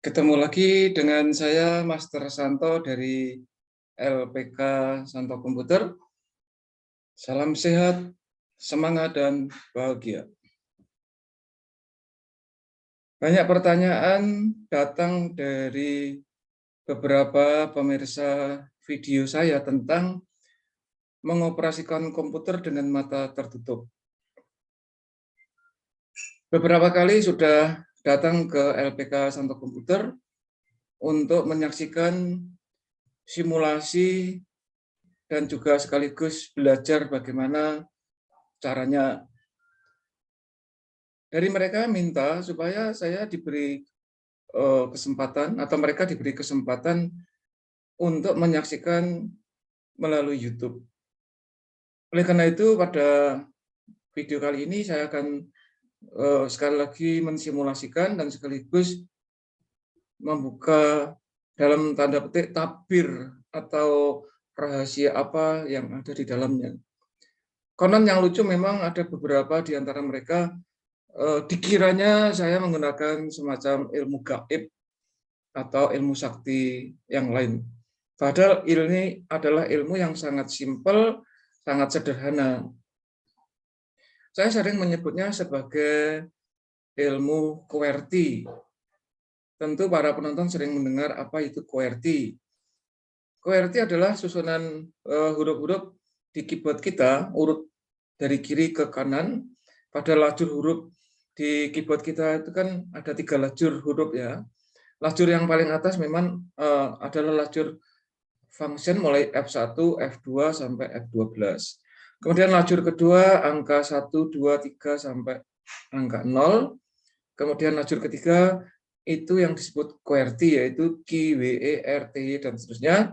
Ketemu lagi dengan saya, Master Santo dari LPK Santo Komputer. Salam sehat, semangat, dan bahagia. Banyak pertanyaan datang dari beberapa pemirsa video saya tentang mengoperasikan komputer dengan mata tertutup. Beberapa kali sudah datang ke LPK Santo Komputer untuk menyaksikan simulasi dan juga sekaligus belajar bagaimana caranya. Dari mereka minta supaya saya diberi kesempatan atau mereka diberi kesempatan untuk menyaksikan melalui YouTube. Oleh karena itu, pada video kali ini saya akan sekali lagi mensimulasikan dan sekaligus membuka dalam tanda petik tabir atau rahasia apa yang ada di dalamnya. Konon yang lucu memang ada beberapa di antara mereka dikiranya saya menggunakan semacam ilmu gaib atau ilmu sakti yang lain. Padahal ini adalah ilmu yang sangat simpel, sangat sederhana. Saya sering menyebutnya sebagai ilmu QWERTY. Tentu para penonton sering mendengar apa itu QWERTY. QWERTY adalah susunan huruf-huruf di keyboard kita, urut dari kiri ke kanan. Pada lajur huruf di keyboard kita itu kan ada 3 lajur huruf ya. Lajur yang paling atas memang adalah lajur function mulai F1, F2 sampai F12. Kemudian lajur kedua angka 1, 2, 3 sampai angka 0. Kemudian lajur ketiga itu yang disebut QWERTY yaitu Q, W, E, R, T, dan seterusnya.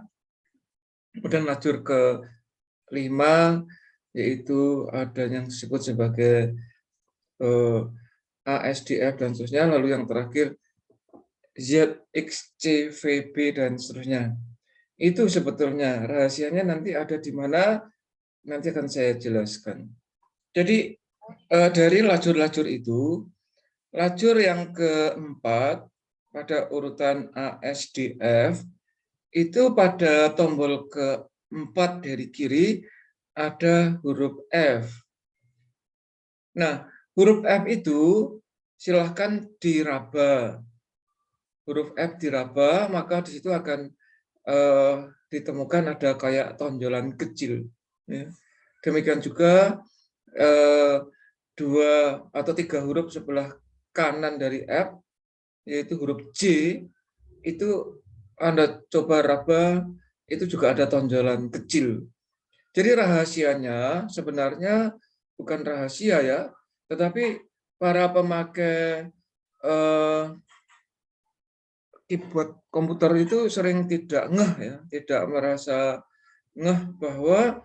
Kemudian lajur ke-5 yaitu ada yang disebut sebagai A, S, D, F, dan seterusnya. Lalu yang terakhir Z, X, C, V, B, dan seterusnya. Itu sebetulnya rahasianya nanti ada di mana, nanti akan saya jelaskan. Jadi dari lajur-lajur itu, lajur yang keempat pada urutan A, S, D, F, itu pada tombol keempat dari kiri ada huruf F. Nah, huruf F itu silahkan diraba. Huruf F diraba, maka di situ akan ditemukan ada kayak tonjolan kecil. Ya. Demikian juga 2 atau 3 huruf sebelah kanan dari F, yaitu huruf J, itu Anda coba raba, itu juga ada tonjolan kecil. Jadi rahasianya sebenarnya bukan rahasia ya, tetapi para pemakai keyboard komputer itu sering tidak ngeh ya, tidak merasa ngeh bahwa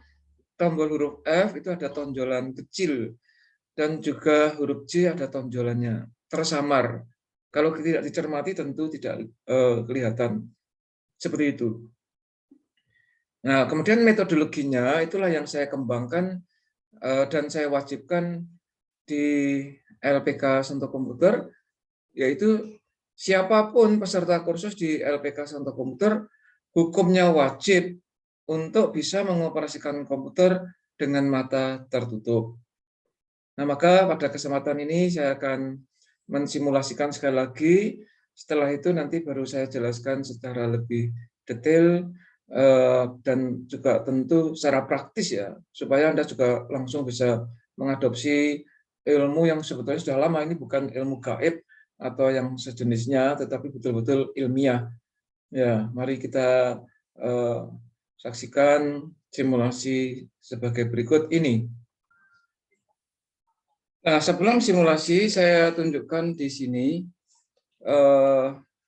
tombol huruf F itu ada tonjolan kecil dan juga huruf J ada tonjolannya tersamar. Kalau tidak dicermati tentu tidak kelihatan seperti itu. Nah, kemudian metodologinya itulah yang saya kembangkan dan saya wajibkan di LPK Santo Komputer, yaitu siapapun peserta kursus di LPK Santo Komputer, hukumnya wajib untuk bisa mengoperasikan komputer dengan mata tertutup. Nah, maka pada kesempatan ini saya akan mensimulasikan sekali lagi. Setelah itu nanti baru saya jelaskan secara lebih detail dan juga tentu secara praktis ya, supaya Anda juga langsung bisa mengadopsi ilmu yang sebetulnya sudah lama. Ini bukan ilmu gaib atau yang sejenisnya, tetapi betul-betul ilmiah. Ya, mari kita saksikan simulasi sebagai berikut ini. Nah, sebelum simulasi saya tunjukkan di sini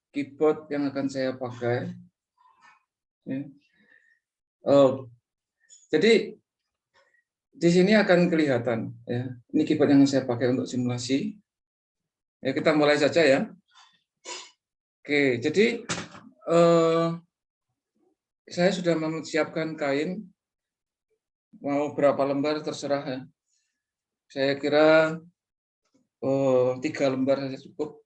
keyboard yang akan saya pakai. Ya. Jadi di sini akan kelihatan ya. Ini keyboard yang saya pakai untuk simulasi. Ya, kita mulai saja ya. Oke, jadi saya sudah mempersiapkan kain. Mau berapa lembar terserah ya. Saya kira 3 lembar saja cukup.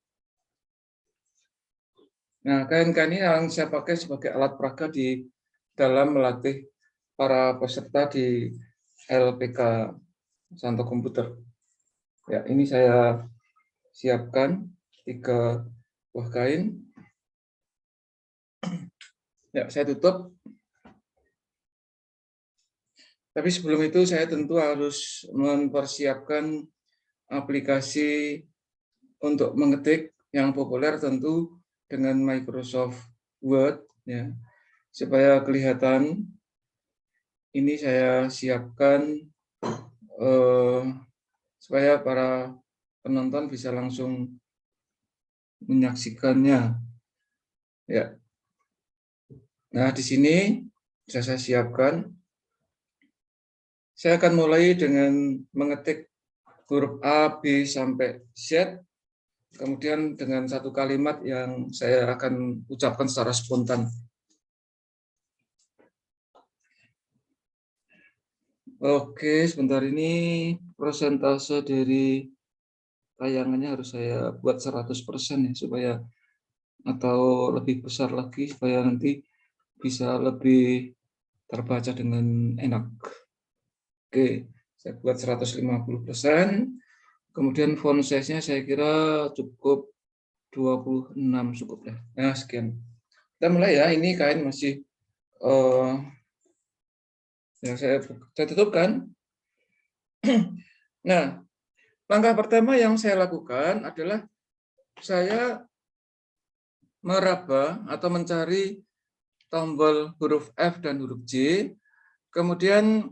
Nah, KNK ini yang saya pakai sebagai alat peraga di dalam melatih para peserta di LPK Santo Komputer. Ya, ini saya siapkan 3 buah kain. Ya, saya tutup. Tapi sebelum itu saya tentu harus mempersiapkan aplikasi untuk mengetik yang populer tentu dengan Microsoft Word, ya, supaya kelihatan. Ini saya siapkan supaya para penonton bisa langsung menyaksikannya. Ya. Nah, di sini sudah saya siapkan. Saya akan mulai dengan mengetik huruf A, B, sampai Z, kemudian dengan satu kalimat yang saya akan ucapkan secara spontan. Oke, sebentar, ini persentase dari tayangannya harus saya buat 100% ya, supaya, atau lebih besar lagi, supaya nanti bisa lebih terbaca dengan enak. Oke, saya buat 150%. Kemudian font size-nya saya kira cukup 26 cukup ya. Nah, sekian. Kita mulai ya. Ini kain masih yang saya tutupkan. Nah, langkah pertama yang saya lakukan adalah saya meraba atau mencari tombol huruf F dan huruf J. Kemudian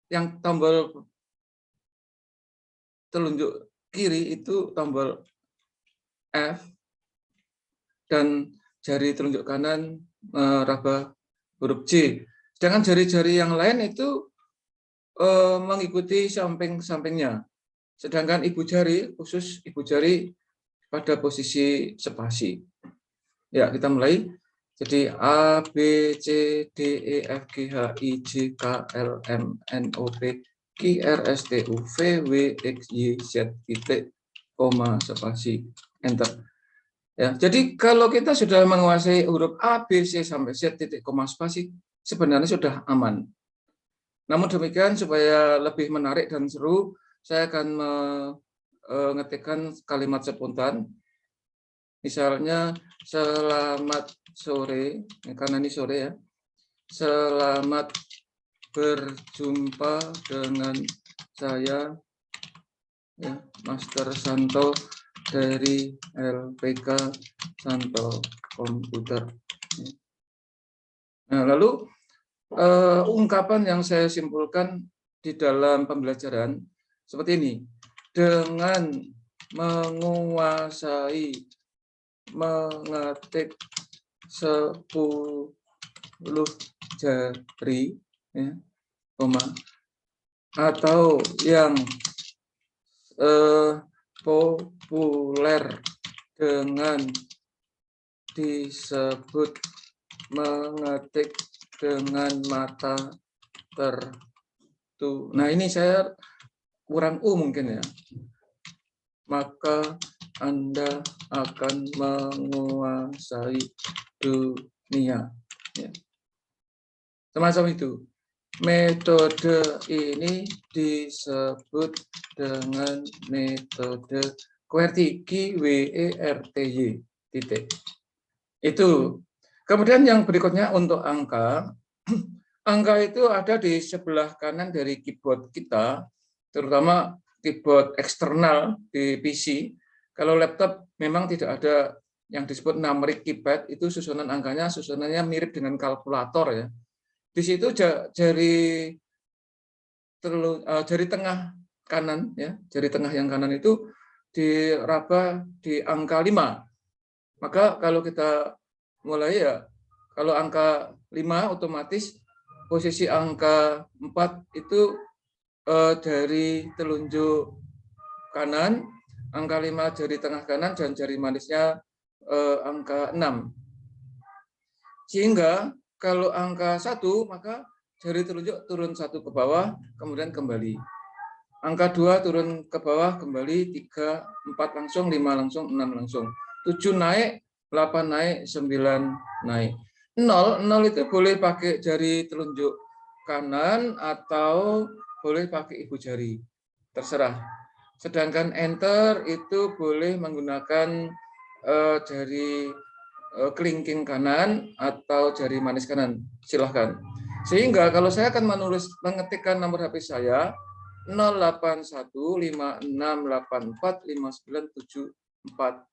yang tombol telunjuk kiri itu tombol F, dan jari telunjuk kanan meraba huruf J. Sedangkan jari-jari yang lain itu mengikuti samping-sampingnya. Sedangkan ibu jari, khusus ibu jari pada posisi spasi. Ya, kita mulai. Jadi A, B, C, D, E, F, G, H, I, J, K, L, M, N, O, P, Q, R, S, T, U, V, W, X, Y, Z, titik, koma, spasi, enter. Ya, jadi kalau kita sudah menguasai huruf A, B, C, sampai Z, titik, koma, spasi, sebenarnya sudah aman. Namun demikian, supaya lebih menarik dan seru, saya akan mengetikkan kalimat spontan. Misalnya, selamat sore, karena ini sore ya. Selamat berjumpa dengan saya, ya, Master Santo dari LPK Santo Komputer. Nah, lalu ungkapan yang saya simpulkan di dalam pembelajaran seperti ini. Dengan menguasai mengetik 10 jari, ya, koma, atau yang populer dengan disebut mengetik dengan mata tertutup. Nah, ini saya kurang mungkin ya. Maka Anda akan menguasai dunia. Ya. Semacam itu. Metode ini disebut dengan metode QWERTY, QWERTY, titik. Itu. Kemudian yang berikutnya untuk angka. Angka itu ada di sebelah kanan dari keyboard kita, terutama keyboard eksternal di PC. Kalau laptop memang tidak ada yang disebut numeric keypad, itu susunan angkanya susunannya mirip dengan kalkulator ya. Di situ jari tengah kanan ya, jari tengah yang kanan itu diraba di angka 5. Maka kalau kita mulai ya, kalau angka 5 otomatis posisi angka 4 itu dari telunjuk kanan, angka 5 jari tengah kanan, dan jari manisnya angka 6. Sehingga kalau angka 1, maka jari telunjuk turun 1 ke bawah, kemudian kembali. Angka 2 turun ke bawah, kembali, 3, 4 langsung, 5 langsung, 6 langsung. 7 naik, 8 naik, 9 naik. 0 itu boleh pakai jari telunjuk kanan atau boleh pakai ibu jari. Terserah. Sedangkan enter itu boleh menggunakan jari kelingking kanan atau jari manis kanan. Silahkan. Sehingga kalau saya akan mengetikkan nomor HP saya 08156845974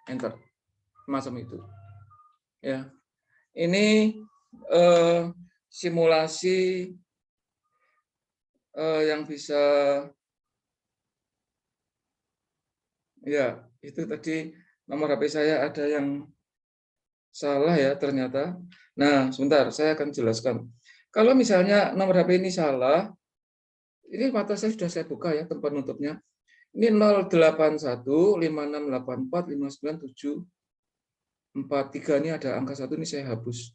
enter. Macam itu. Ya. Ini simulasi yang bisa ya, itu tadi nomor HP saya ada yang salah ya ternyata. Nah, sebentar, saya akan jelaskan. Kalau misalnya nomor HP ini salah, ini mata saya sudah saya buka ya tempat nutupnya. Ini 08156845974 ini ada angka 1 ini saya hapus.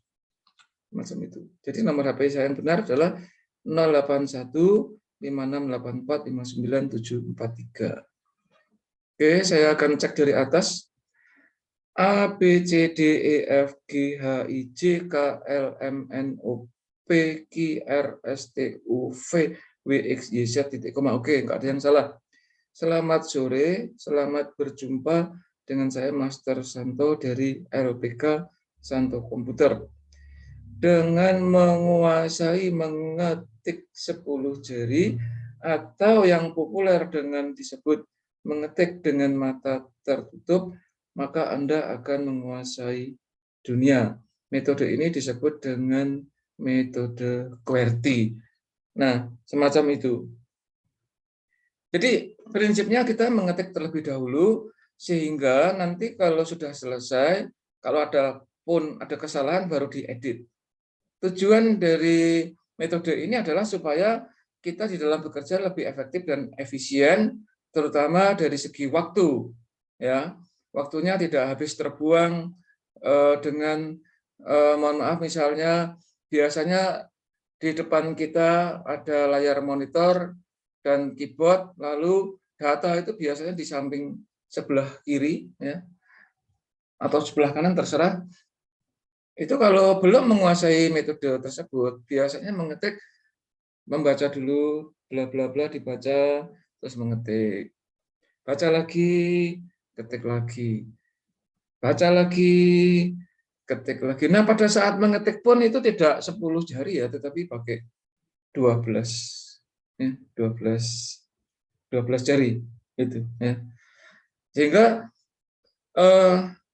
Macam itu. Jadi nomor HP saya yang benar adalah 08156845973. Oke, saya akan cek dari atas. A, B, C, D, E, F, G, H, I, J, K, L, M, N, O, P, Q, R, S, T, U, V, W, X, Y, Z, titik koma. Oke, nggak ada yang salah. Selamat sore, selamat berjumpa dengan saya Master Santo dari LPK Santo Komputer. Dengan menguasai mengetik 10 jari atau yang populer dengan disebut mengetik dengan mata tertutup, maka Anda akan menguasai dunia. Metode ini disebut dengan metode QWERTY. Nah, semacam itu. Jadi prinsipnya kita mengetik terlebih dahulu, sehingga nanti kalau sudah selesai, kalau ada kesalahan baru diedit. Tujuan dari metode ini adalah supaya kita di dalam bekerja lebih efektif dan efisien, terutama dari segi waktu. Ya, waktunya tidak habis terbuang dengan mohon maaf misalnya biasanya di depan kita ada layar monitor dan keyboard, lalu data itu biasanya di samping sebelah kiri ya atau sebelah kanan terserah. Itu kalau belum menguasai metode tersebut, biasanya membaca dulu, bla bla bla dibaca, terus mengetik. Baca lagi, ketik lagi. Baca lagi, ketik lagi. Nah, pada saat mengetik pun itu tidak 10 jari ya, tetapi pakai 12. Ya, 12 jari itu ya. Sehingga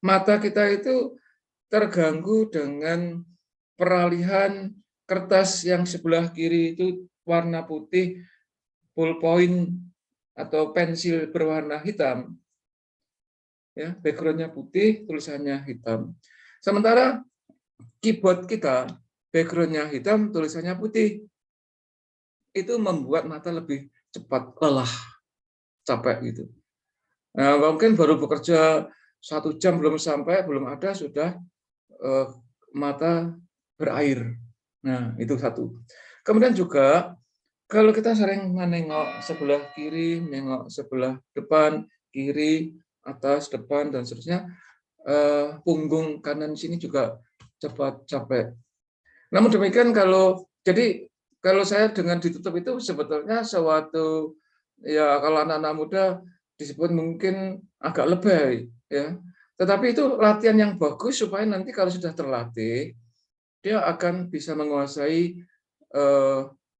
mata kita itu terganggu dengan peralihan kertas yang sebelah kiri itu warna putih, ballpoint atau pensil berwarna hitam, ya backgroundnya putih, tulisannya hitam. Sementara keyboard kita backgroundnya hitam, tulisannya putih, itu membuat mata lebih cepat lelah, capek gitu. Nah, mungkin baru bekerja 1 jam belum sampai, belum ada sudah mata berair. Nah, itu satu. Kemudian juga kalau kita sering menengok sebelah kiri, menengok sebelah depan, kiri, atas, depan, dan seterusnya, punggung kanan sini juga cepat capek. Namun demikian kalau saya dengan ditutup itu sebetulnya suatu ya kalau anak-anak muda disebut mungkin agak lebay ya. Tetapi itu latihan yang bagus supaya nanti kalau sudah terlatih, dia akan bisa menguasai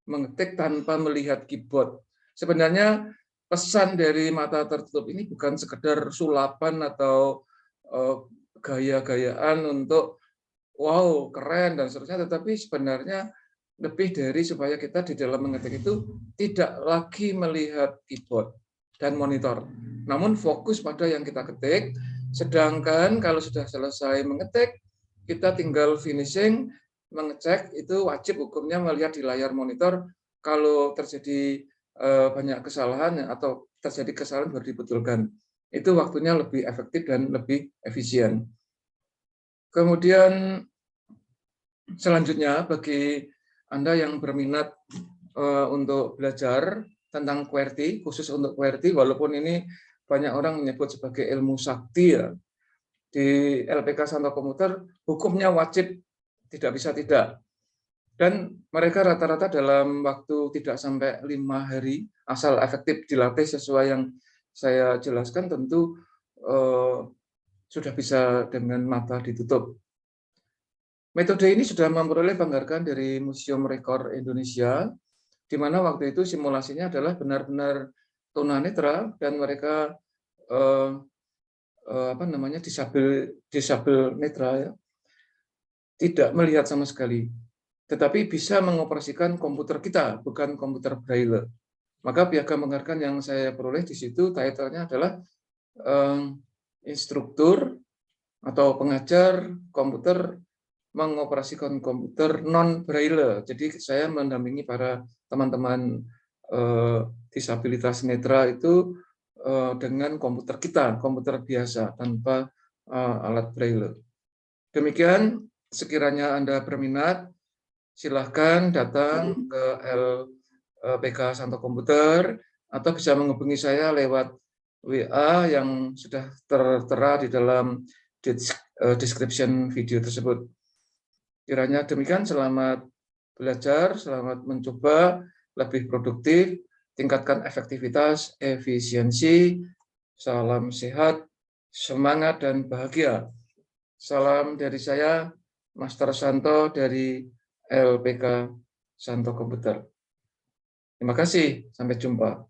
mengetik tanpa melihat keyboard. Sebenarnya pesan dari mata tertutup ini bukan sekedar sulapan atau gaya-gayaan untuk wow keren dan seterusnya, tetapi sebenarnya lebih dari supaya kita di dalam mengetik itu tidak lagi melihat keyboard dan monitor, namun fokus pada yang kita ketik. Sedangkan kalau sudah selesai mengetik, kita tinggal finishing, mengecek, itu wajib hukumnya melihat di layar monitor. Kalau terjadi banyak kesalahan atau terjadi kesalahan baru dibetulkan. Itu waktunya lebih efektif dan lebih efisien. Kemudian selanjutnya bagi Anda yang berminat untuk belajar tentang QWERTY, khusus untuk QWERTY, walaupun ini banyak orang menyebut sebagai ilmu sakti ya. Di LPK Santo Komputer hukumnya wajib, tidak bisa tidak. Dan mereka rata-rata dalam waktu tidak sampai 5 hari, asal efektif dilatih sesuai yang saya jelaskan, tentu sudah bisa dengan mata ditutup. Metode ini sudah memperoleh penghargaan dari Museum Rekor Indonesia, di mana waktu itu simulasinya adalah benar-benar tunanetra dan mereka disabel netra ya, tidak melihat sama sekali, tetapi bisa mengoperasikan komputer kita, bukan komputer braille. Maka piagam penghargaan yang saya peroleh di situ, title-nya adalah instruktur atau pengajar komputer mengoperasikan komputer non braille. Jadi saya mendampingi para teman-teman disabilitas netra itu dengan komputer kita, komputer biasa tanpa alat braille. Demikian, sekiranya Anda berminat, silahkan datang ke LPK Santo Komputer atau bisa menghubungi saya lewat WA yang sudah tertera di dalam description video tersebut. Kiranya demikian, selamat belajar, selamat mencoba, lebih produktif, tingkatkan efektivitas, efisiensi, salam sehat, semangat, dan bahagia. Salam dari saya, Master Santo dari LPK Santo Komputer. Terima kasih, sampai jumpa.